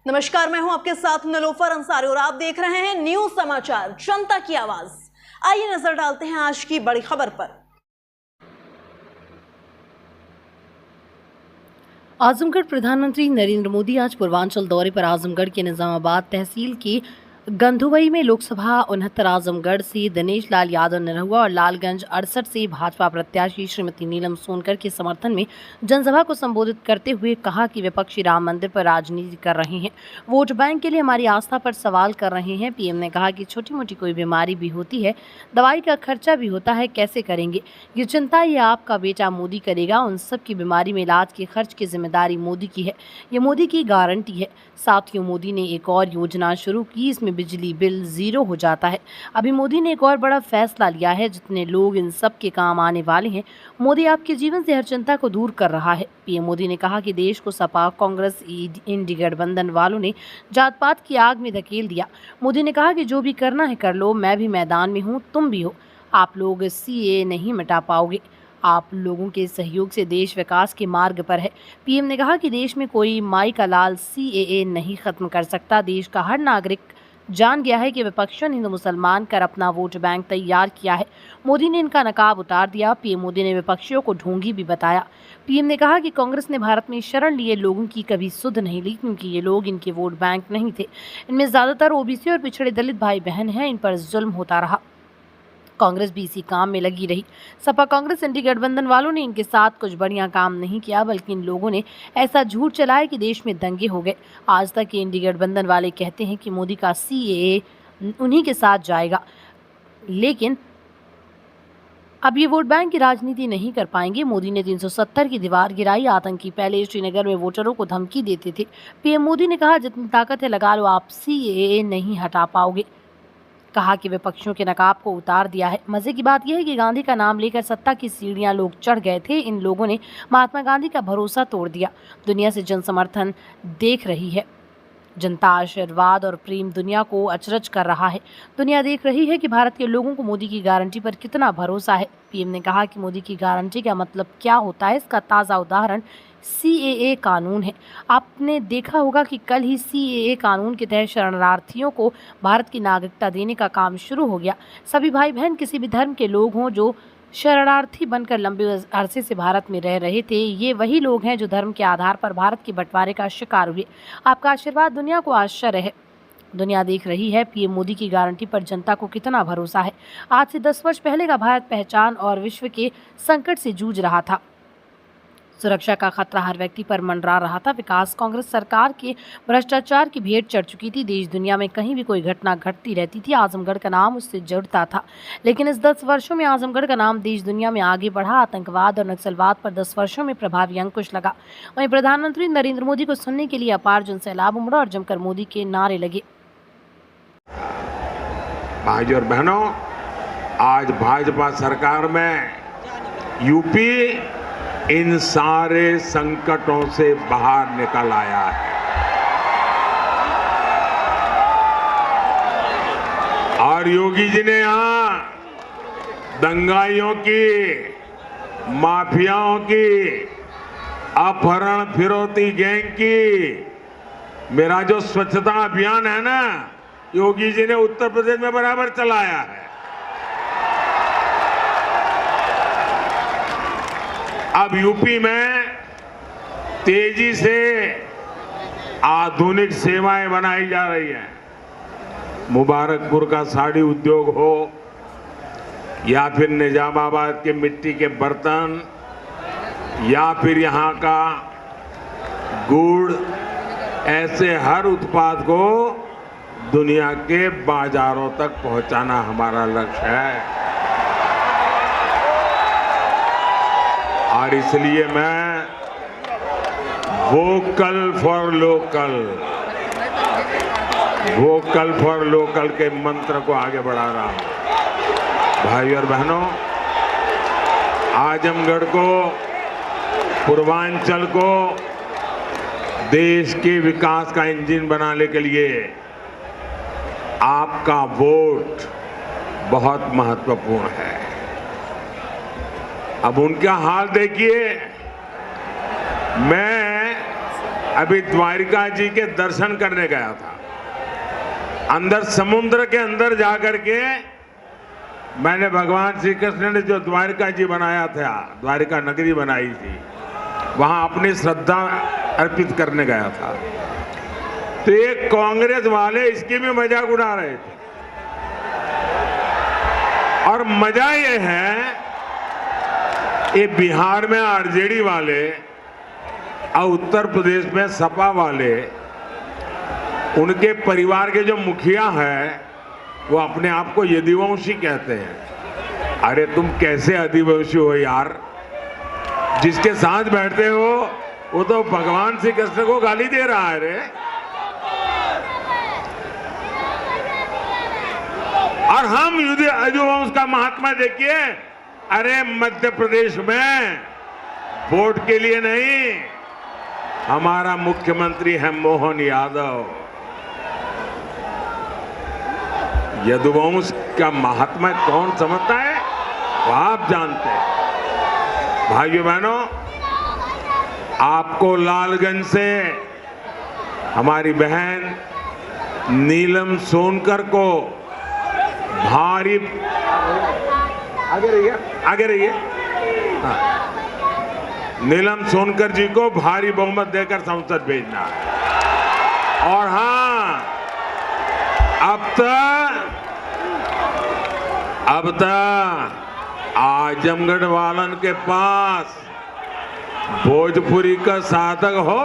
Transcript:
नमस्कार, मैं हूं आपके साथ निलोफर अंसारी और आप देख रहे हैं न्यूज समाचार जनता की आवाज। आइए नजर डालते हैं आज की बड़ी खबर पर। आजमगढ़ प्रधानमंत्री नरेंद्र मोदी आज पूर्वांचल दौरे पर आजमगढ़ के निजामाबाद तहसील की गंधुवई में लोकसभा 69 आजमगढ़ से दिनेश लाल यादव निरहुआ और लालगंज 68 से भाजपा प्रत्याशी श्रीमती नीलम सोनकर के समर्थन में जनसभा को संबोधित करते हुए कहा कि विपक्षी राम मंदिर पर राजनीति कर रहे हैं, वोट बैंक के लिए हमारी आस्था पर सवाल कर रहे हैं। पीएम ने कहा कि छोटी मोटी कोई बीमारी भी होती है, दवाई का खर्चा भी होता है, कैसे करेंगे ये चिंता, ये आपका बेटा मोदी करेगा। उन सब की बीमारी में इलाज के खर्च की जिम्मेदारी मोदी की है, ये मोदी की गारंटी है। साथियों, मोदी ने एक और योजना शुरू की, इसमें बिजली बिल 0 हो जाता है। अभी मोदी ने एक और बड़ा फैसला लिया है, जितने लोग इन सब के काम आने वाले हैं। मोदी आपके जीवन से हर चिंता को दूर कर रहा है। पीएम मोदी ने कहा कि देश को सपा, कांग्रेस, इंडी गठबंधन वालों ने जात पात की आग में धकेल दिया। मोदी ने कहा कि जो भी करना है कर लो, मैं भी मैदान में हूँ, तुम भी हो। आप लोग CAA नहीं मिटा पाओगे, आप लोगों के सहयोग से देश विकास के मार्ग पर है। पीएम ने कहा कि देश में कोई माई का लाल CAA नहीं खत्म कर सकता। देश का हर नागरिक जान गया है कि विपक्षियों ने हिंदू मुसलमान कर अपना वोट बैंक तैयार किया है। मोदी ने इनका नकाब उतार दिया। पीएम मोदी ने विपक्षियों को ढोंगी भी बताया। पीएम ने कहा कि कांग्रेस ने भारत में शरण लिए लोगों की कभी सुध नहीं ली, क्योंकि ये लोग इनके वोट बैंक नहीं थे। इनमें ज्यादातर OBC और पिछड़े दलित भाई बहन हैं, इन पर जुल्म होता रहा। कांग्रेस भी इसी काम में लगी रही। सपा कांग्रेस इंडी गठबंधन वालों ने इनके साथ कुछ बढ़िया काम नहीं किया, बल्कि इन लोगों ने ऐसा झूठ चलाया कि देश में दंगे हो गए। आज तक इंडी गठबंधन वाले कहते हैं कि मोदी का CAA उन्हीं के साथ जाएगा, लेकिन अब ये वोट बैंक की राजनीति नहीं कर पाएंगे। मोदी ने 370 की दीवार गिराई। आतंकी पहले श्रीनगर में वोटरों को धमकी देते थे। पीएम मोदी ने कहा, जितनी ताकत है लगा लो, आप CAA नहीं हटा पाओगे। कहा कि विपक्षियों के नकाब को उतार दिया है। मजे की बात यह है कि गांधी का नाम लेकर सत्ता की सीढ़ियां लोग चढ़ गए थे। इन लोगों ने महात्मा गांधी का भरोसा तोड़ दिया। दुनिया से जन समर्थन देख रही है, जनता आशीर्वाद और प्रेम दुनिया को अचरज कर रहा है। दुनिया देख रही है कि भारत के लोगों को मोदी की गारंटी पर कितना भरोसा है। पीएम ने कहा कि मोदी की गारंटी का मतलब क्या होता है, इसका ताज़ा उदाहरण CAA कानून है। आपने देखा होगा कि कल ही CAA कानून के तहत शरणार्थियों को भारत की नागरिकता देने का काम शुरू हो गया। सभी भाई बहन किसी भी धर्म के लोग हों जो शरणार्थी बनकर लंबे अरसे से भारत में रह रहे थे, ये वही लोग हैं जो धर्म के आधार पर भारत के बंटवारे का शिकार हुए। आपका आशीर्वाद दुनिया को आश्चर्य है। दुनिया देख रही है पीएम मोदी की गारंटी पर जनता को कितना भरोसा है। आज से 10 वर्ष पहले का भारत पहचान और विश्व के संकट से जूझ रहा था। सुरक्षा का खतरा हर व्यक्ति पर मंडरा रहा था। विकास कांग्रेस सरकार के भ्रष्टाचार की भेंट चढ़ चुकी थी। देश दुनिया में कहीं भी कोई घटना घटती रहती थी, आजमगढ़ का नाम उससे जुड़ता था। लेकिन इस 10 वर्षों में आजमगढ़ का नाम देश दुनिया में आगे बढ़ा। आतंकवाद और नक्सलवाद पर 10 वर्षों में प्रभावी अंकुश लगा। वहीं प्रधानमंत्री नरेंद्र मोदी को सुनने के लिए अपार जन सैलाब उमड़ा और जमकर मोदी के नारे लगे। भाई और बहनों, आज भाजपा सरकार में यूपी इन सारे संकटों से बाहर निकल आया है। और योगी जी ने यहां दंगाइयों की, माफियाओं की, अपहरण फिरौती गैंग की, मेरा जो स्वच्छता अभियान है ना, योगी जी ने उत्तर प्रदेश में बराबर चलाया है। अब यूपी में तेजी से आधुनिक सेवाएं बनाई जा रही हैं। मुबारकपुर का साड़ी उद्योग हो या फिर निजामाबाद के मिट्टी के बर्तन या फिर यहाँ का गुड़, ऐसे हर उत्पाद को दुनिया के बाजारों तक पहुंचाना हमारा लक्ष्य है। और इसलिए मैं वोकल फॉर लोकल के मंत्र को आगे बढ़ा रहा हूं। भाई और बहनों, आजमगढ़ को, पूर्वांचल को देश के विकास का इंजन बनाने के लिए आपका वोट बहुत महत्वपूर्ण है। अब उनका हाल देखिए। मैं अभी द्वारिका जी के दर्शन करने गया था। अंदर समुद्र के अंदर जाकर के मैंने भगवान श्री कृष्ण ने जो द्वारिका जी बनाया था, द्वारिका नगरी बनाई थी, वहां अपनी श्रद्धा अर्पित करने गया था। तो ये कांग्रेस वाले इसकी भी मजाक उड़ा रहे थे। और मजा ये है, ये बिहार में आरजेडी वाले और उत्तर प्रदेश में सपा वाले, उनके परिवार के जो मुखिया हैं वो अपने आप को यदुवंशी कहते हैं। अरे तुम कैसे आदिवासी हो यार? जिसके साथ बैठते हो वो तो भगवान श्री कृष्ण को गाली दे रहा है रे। और हम यदुवंश का महात्मा देखिए। अरे मध्य प्रदेश में वोट के लिए नहीं, हमारा मुख्यमंत्री है मोहन यादव। यदुवंश का महात्मा कौन समझता है वो आप जानते हैं। भाइयों बहनों, आपको लालगंज से हमारी बहन नीलम सोनकर को भारी, आगे रहिए, हाँ, नीलम सोनकर जी को भारी बहुमत देकर संसद भेजना है। और हाँ, अब तक आजमगढ़ वालन के पास भोजपुरी का साधक हो